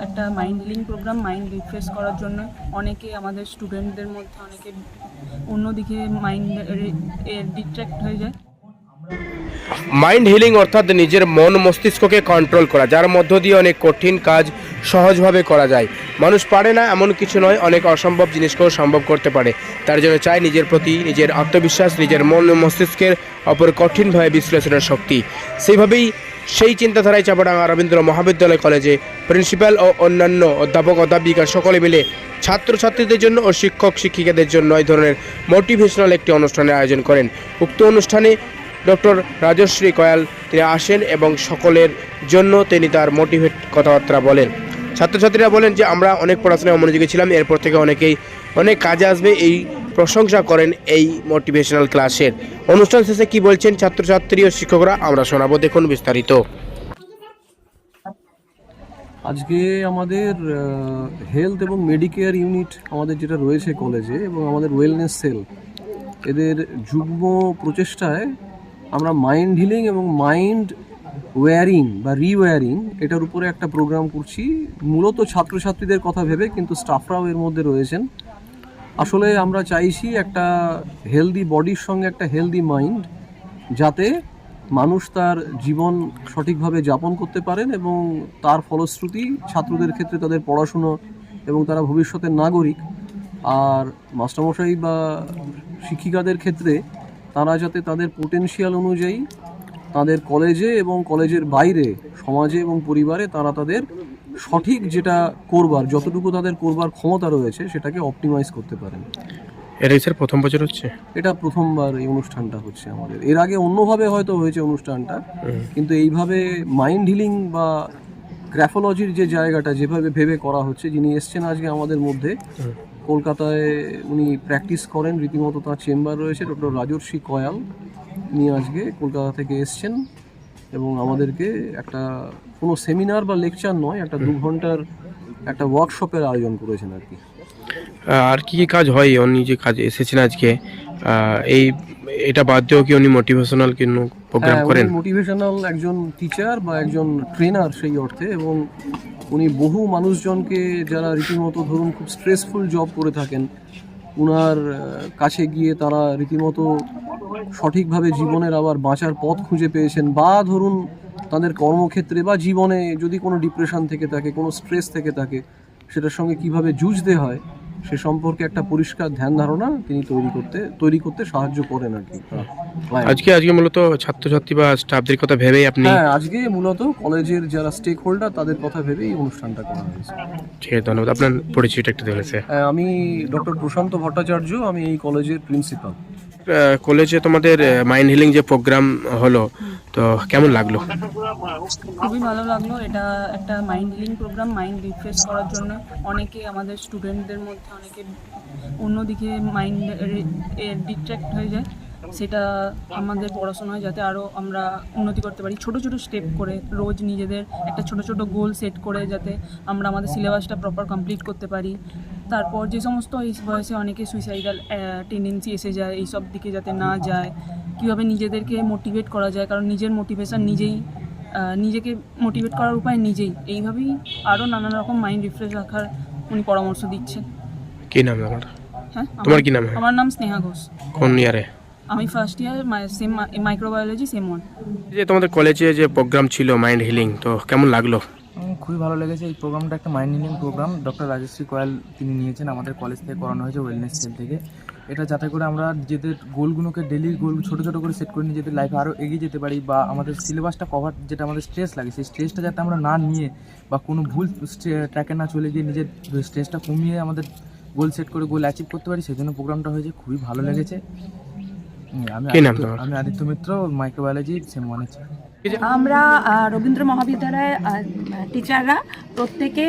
একটা mind healing program, mind refresh করার জন্য অনেকে আমাদের স্টুডেন্টদের মধ্যে অনেকে অন্যদিকে মাইন্ড ডিস্ট্র্যাক্ট হয়ে যায়। মাইন্ড হিলিং অর্থাৎ নিজের মন মস্তিষ্ককে কন্ট্রোল করা, যার মধ্য দিয়ে অনেক কঠিন কাজ সহজভাবে করা যায়। মানুষ পারে না এমন কিছু নয়, অনেক অসম্ভব জিনিসকেও সম্ভব করতে পারে। তার জন্য চাই নিজের প্রতি নিজের আত্মবিশ্বাস, নিজের মন মস্তিষ্কের অপর কঠিনভাবে বিশ্লেষণের শক্তি। সেইভাবেই সেই চিন্তাধারায় চাপাডাঙ্গা রবীন্দ্র মহাবিদ্যালয় কলেজে প্রিন্সিপাল ও অন্যান্য অধ্যাপক অধ্যাপিকা সকলে মিলে ছাত্রছাত্রীদের জন্য ও শিক্ষক শিক্ষিকাদের জন্য এই ধরনের মোটিভেশনাল একটি অনুষ্ঠানের আয়োজন করেন। উক্ত অনুষ্ঠানে ডক্টর রাজশ্রী কয়াল তিনি আসেন এবং সকলের জন্য তিনি তার মোটিভেট কথাবার্তা বলেন। ছাত্রছাত্রীরা বলেন যে আমরা অনেক পড়াশোনায় মনোযোগী ছিলাম, এরপর থেকে অনেক কাজে আসবে, এই প্রশংসা করেন এই মোটিভেশনাল ক্লাসের। অনুষ্ঠান শেষে কি বলছেন ছাত্রছাত্রী ও শিক্ষকরা আমরা শোনাবো, দেখুন বিস্তারিত। আজকে আমাদের হেলথ এবং মেডিকেয়ার ইউনিট আমাদের যেটা রয়েছে কলেজে এবং আমাদের ওয়েলনেস সেল, এদের যুগ্ম প্রচেষ্টায় আমরা মাইন্ড হিলিং এবং মাইন্ড ওয়্যারিং বা রিওয়্যারিং এটার উপরে একটা প্রোগ্রাম করছি, মূলত ছাত্রছাত্রীদের কথা ভেবে, কিন্তু স্টাফরাও এর মধ্যে রয়েছেন। আসলে আমরা চাইছি একটা হেলদি বডির সঙ্গে একটা হেলদি মাইন্ড, যাতে মানুষ তার জীবন সঠিকভাবে যাপন করতে পারেন এবং তার ফলশ্রুতি ছাত্রদের ক্ষেত্রে তাদের পড়াশুনো এবং তারা ভবিষ্যতের নাগরিক, আর মাস্টারমশাই বা শিক্ষিকাদের ক্ষেত্রে তারা যাতে তাদের পোটেনশিয়াল অনুযায়ী তাদের কলেজে এবং কলেজের বাইরে সমাজে এবং পরিবারে তারা তাদের সঠিক যেটা করবার, যতটুকু তাদের করবার ক্ষমতা রয়েছে সেটাকে অপটিমাইজ করতে পারেন। এটাই স্যার প্রথম বছর হচ্ছে? এটা প্রথমবার এই অনুষ্ঠানটা হচ্ছে আমাদের। এর আগে অন্যভাবে হয়তো হয়েছে অনুষ্ঠানটা, কিন্তু এইভাবে মাইন্ড হিলিং বা গ্রাফোলজির যে জায়গাটা যেভাবে ভেবে করা হচ্ছে, যিনি এসছেন আজকে আমাদের মধ্যে, কলকাতায় উনি প্র্যাকটিস করেন, রীতিমতো তার চেম্বার রয়েছে, ডক্টর রাজশ্রী কয়াল, উনি আজকে কলকাতা থেকে এসছেন এবং আমাদেরকে একটা কোনো সেমিনার বা লেকচার নয়, একটা 2 ঘন্টার একটা ওয়ার্কশপের আয়োজন করেছেন আর কি। আর কি কি কাজ হয় উনি যে কাজে এসেছেন আজকে, এটা বাদ দিয়েও কি উনি মোটিভেশনাল কোনো প্রোগ্রাম করেন? মোটিভেশনাল একজন টিচার বা একজন ট্রেনার সেই অর্থে, এবং উনি বহু মানুষজনকে যারা রীতিমতো ধরুন খুব স্ট্রেসফুল জব করে থাকেন, উনার কাছে গিয়ে তারা রীতিমতো সঠিকভাবে জীবনের আবার বাঁচার পথ খুঁজে পেয়েছেন, বা ধরুন তাদের কর্মক্ষেত্রে বা জীবনে যদি কোনো ডিপ্রেশন থেকে থাকে, কোনো স্ট্রেস থেকে থাকে, সেটার সঙ্গে কিভাবে যুঝতে হয় সে সম্পর্কে একটা পরিষ্কার ধ্যান ধারণা তিনি তৈরি করতে সাহায্য করেন আর কি। আজকে মূলত ছাত্রছাত্রী বা স্টাফদের কথা ভেবেই আপনি? হ্যাঁ, আজকে মূলত কলেজের যারা স্টেক হোল্ডার তাদের কথা ভেবেই এই অনুষ্ঠানটা করা হয়েছে। ঠিক আছে, ধন্যবাদ। আপনার পরিচয়টা একটু দেবেন স্যার? আমি ডক্টর প্রশান্ত ভট্টাচার্য, আমি এই কলেজের প্রিন্সিপাল। কলেজে তোমাদের মাইন্ড হিলিং যে প্রোগ্রাম হলো, তো কেমন লাগলো? খুবই ভালো লাগলো। এটা একটা mind healing program, mind refresh করার জন্য অনেকে আমাদের স্টুডেন্টদের মধ্যে অনেকে অন্যদিকে মাইন্ড ডিস্ট্র্যাক্ট হয়ে যায়। সেটা আমাদের পড়াশোনায় যাতে আরও আমরা উন্নতি করতে পারি, ছোট ছোট স্টেপ করে রোজ নিজেদের একটা ছোট ছোট গোল সেট করে যাতে আমরা আমাদের সিলেবাসটা প্রপার কমপ্লিট করতে পারি। তারপর যে সমস্ত এই বয়সে অনেকে সুইসাইডাল টেন্ডেন্সি এসে যায়, এইসব দিকে যাতে না যায়, কীভাবে নিজেদেরকে মোটিভেট করা যায়, কারণ নিজের মোটিভেশন নিজেকে মোটিভেট করার উপায় নিজেই। এইভাবেই আরও নানান রকম মাইন্ড রিফ্রেশ রাখার উনি পরামর্শ দিচ্ছেন। কি নাম তোমার? হ্যাঁ, তোমার কি নাম? আমার নাম স্নেহা ঘোষ। কোন ইয়ারে? আমি first year, same microbiology, same 1। যে তোমাদের কলেজে যে প্রোগ্রাম ছিল মাইন্ড হিলিং, তো কেমন লাগলো? খুবই ভালো লেগেছে। এই প্রোগ্রামটা একটা mind healing program doctor Rajashree Koyal তিনি নিয়েছেন, আমাদের কলেজ থেকে করানো হয়েছে, ওয়েলনেস সেল থেকে। এটা যাতে করে আমরা নিজেদের গোলগুলোকে, ডেলি গোল ছোটো ছোটো করে সেট করে নিজেদের লাইফে আরও এগিয়ে যেতে পারি, বা আমাদের সিলেবাসটা কভার, যেটা আমাদের স্ট্রেস লাগে, সেই স্ট্রেসটা যাতে আমরা না নিয়ে বা কোনো ভুল ট্র্যাকে না চলে গিয়ে নিজের স্ট্রেসটা কমিয়ে আমাদের গোল সেট করে গোল অ্যাচিভ করতে পারি, সেই জন্য প্রোগ্রামটা হয়েছে। খুবই ভালো লেগেছে। আমি আদিত্য মিত্র, মাইক্রোবায়োলজি, সেম 1। আমরা রবীন্দ্র মহাবিদ্যালয়ের টিচাররা প্রত্যেকে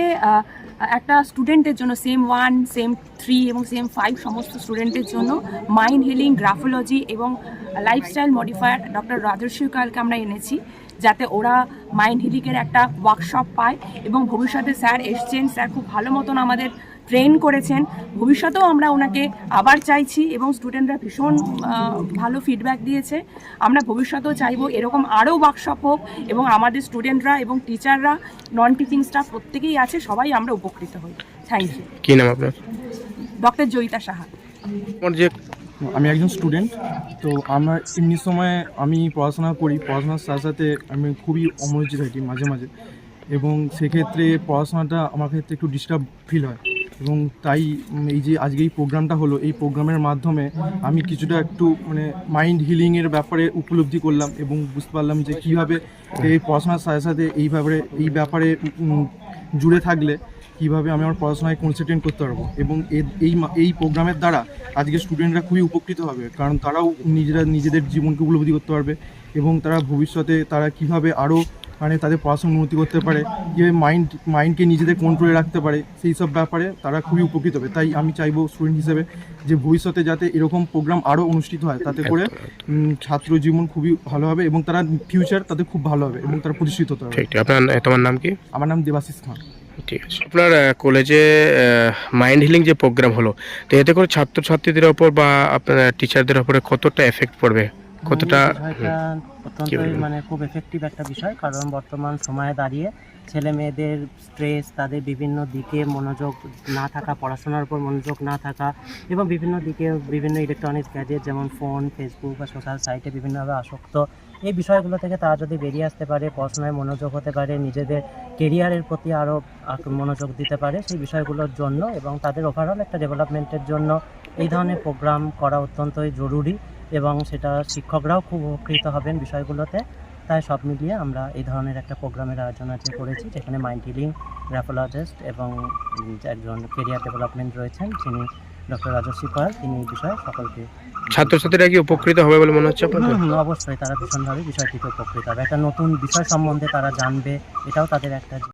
একটা স্টুডেন্টের জন্য, সেম 1, সেম 3 এবং সেম 5 সমস্ত স্টুডেন্টের জন্য মাইন্ড হিলিং, গ্রাফোলজি এবং লাইফস্টাইল মডিফায়ার ডক্টর রাজশ্রী কয়ালকে আমরা এনেছি, যাতে ওরা মাইন্ড হিলিংয়ের একটা ওয়ার্কশপ পায় এবং ভবিষ্যতে স্যার এসছেন, স্যার খুব ভালো মতন আমাদের ট্রেন করেছেন। ভবিষ্যতেও আমরা ওনাকে আবার চাইছি এবং স্টুডেন্টরা ভীষণ ভালো ফিডব্যাক দিয়েছে। আমরা ভবিষ্যতেও চাইবো এরকম আরও ওয়ার্কশপ হোক এবং আমাদের স্টুডেন্টরা এবং টিচাররা, নন টিচিং স্টাফ প্রত্যেকেই আছে, সবাই আমরা উপকৃত হই। Thank you. কি নাম আপনার? ডক্টর জয়িতা সাহা। আমার যে আমি একজন স্টুডেন্ট। তো আমার এমনি সময় আমি পড়াশোনা করি, পড়াশোনার সাথে সাথে আমি খুবই অমনোযোগী থাকি মাঝে মাঝে, এবং সেক্ষেত্রে পড়াশোনাটা আমার ক্ষেত্রে একটু ডিস্টার্ব ফিল হয়। এবং তাই এই যে আজকে এই প্রোগ্রামটা হলো, এই প্রোগ্রামের মাধ্যমে আমি কিছুটা একটু মানে মাইন্ড হিলিংয়ের ব্যাপারে উপলব্ধি করলাম এবং বুঝতে পারলাম যে কীভাবে এই পড়াশোনার সাথে সাথে এই ব্যাপারে জুড়ে থাকলে কীভাবে আমি আমার পড়াশোনায় কনসেন্ট্রেট করতে পারবো। এবং এই প্রোগ্রামের দ্বারা আজকে স্টুডেন্টরা খুবই উপকৃত হবে, কারণ তারাও নিজেদের জীবনকে উপলব্ধি করতে পারবে এবং তারা ভবিষ্যতে তারা কীভাবে আরও মানে তাদের পড়াশোনা উন্নতি করতে পারে, কীভাবে মাইন্ডকে নিজেদের কন্ট্রোলে রাখতে পারে, সেই সব ব্যাপারে তারা খুবই উপকৃত হবে। তাই আমি চাইবো স্টুডেন্ট হিসেবে যে ভবিষ্যতে যাতে এরকম প্রোগ্রাম আরও অনুষ্ঠিত হয়, তাতে করে ছাত্র জীবন খুবই ভালো হবে এবং তারা ফিউচার তাদের খুব ভালো হবে এবং তারা প্রতিষ্ঠিত হতে হবে। ঠিক, তোমার নাম কি? আমার নাম দেবাশিস খান। ঠিক আছে। আপনার কলেজে মাইন্ড হিলিং যে প্রোগ্রাম হলো, তো এতে করে ছাত্রছাত্রীদের ওপর বা আপনার টিচারদের ওপরে কতটা এফেক্ট পড়বে, কতটা? বিষয়টা অত্যন্তই মানে খুব এফেক্টিভ একটা বিষয়, কারণ বর্তমান সময়ে দাঁড়িয়ে ছেলে মেয়েদের স্ট্রেস, তাদের বিভিন্ন দিকে মনোযোগ না থাকা, পড়াশোনার উপর মনোযোগ না থাকা এবং বিভিন্ন দিকে বিভিন্ন ইলেকট্রনিক্স গ্যাজেট যেমন ফোন, ফেসবুক বা সোশ্যাল সাইটে বিভিন্নভাবে আসক্ত, এই বিষয়গুলো থেকে তারা যদি বেরিয়ে আসতে পারে, পড়াশোনায় মনোযোগ হতে পারে, নিজেদের কেরিয়ারের প্রতি আরও মনোযোগ দিতে পারে সেই বিষয়গুলোর জন্য এবং তাদের ওভারঅল একটা ডেভেলপমেন্টের জন্য এই ধরনের প্রোগ্রাম করা অত্যন্তই জরুরি এবং সেটা শিক্ষকরাও খুব উপকৃত হবেন বিষয়গুলোতে। তাই সব মিলিয়ে আমরা এই ধরনের একটা প্রোগ্রামের আয়োজন আজকে করেছি, যেখানে মাইন্ড হিলিং, গ্রাফোলজিস্ট এবং একজন কেরিয়ার ডেভেলপমেন্ট রয়েছেন যিনি ডক্টর রাজশ্রী কয়াল, তিনি এই বিষয়ে সকলকে। ছাত্রছাত্রীরা কি উপকৃত হবে বলে মনে হচ্ছে আপনাদের? অবশ্যই তারা ভীষণভাবে বিষয়টিতে উপকৃত হবে, একটা নতুন বিষয় সম্বন্ধে তারা জানবে, এটাও তাদের একটা